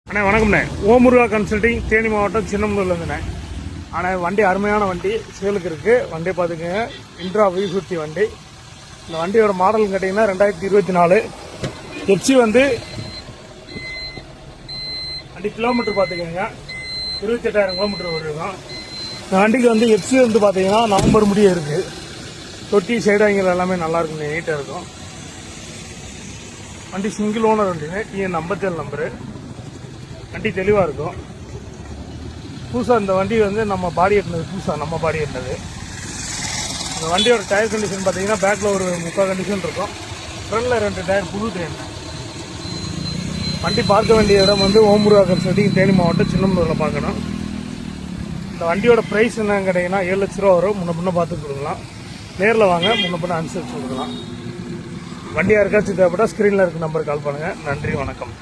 அண்ணே வணக்கம்ண்ணே. ஓமுருகா கன்சல்டிங், தேனி மாவட்டம் சின்னமனூர்லேருந்துண்ணே. ஆனால் வண்டி அருமையான வண்டி சேலுக்கு இருக்குது. வண்டியை பார்த்துக்கோங்க, இன்ட்ரா V50 வண்டி. இந்த வண்டியோட மாடல் கேட்டிங்கன்னா 2024 எஃப்சி வந்து வண்டி கிலோமீட்டர் பார்த்துக்கோங்க 28,000 கிலோமீட்டர் வருதுதான். இந்த வண்டிக்கு வந்து எஃப்சி வந்து பார்த்தீங்கன்னா நவம்பர் முடிய இருக்குது. தொட்டி சைடாங்கிற எல்லாமே நல்லா இருக்குங்க, நீட்டாக இருக்கும். வண்டி சிங்கிள் ஓனர் வண்டிங்க, TN 57 நம்பரு. வண்டி தெளிவாக இருக்கும். புதுசாக இந்த வண்டி வந்து நம்ம பாடி எட்டினது, புதுசாக நம்ம பாடி எட்டினது. இந்த வண்டியோட டயர் கண்டிஷன் பார்த்தீங்கன்னா பேக்கில் ஒரு 30 கண்டிஷன் இருக்கும். ஃப்ரண்டில் 2 டயர் புது டயர். வண்டி பார்க்க வேண்டிய இடம் வந்து ஓமுருகா கன்சல்டிங், தேனி மாவட்டம் சின்னமனூரில் பார்க்கணும். இந்த வண்டியோட ப்ரைஸ் என்னன்னு கேட்டிங்கன்னா 7 லட்ச ரூபா வரும். முன்ன பின்ன பார்த்து கொடுக்கலாம். நேரில் வாங்க, முன்ன பின்ன அனுசரித்து கொடுக்கலாம். வண்டி யாருக்காச்சும் தேவைப்பட்டால் ஸ்க்ரீனில் இருக்க நம்பருக்கு கால் பண்ணுங்கள். நன்றி, வணக்கம்.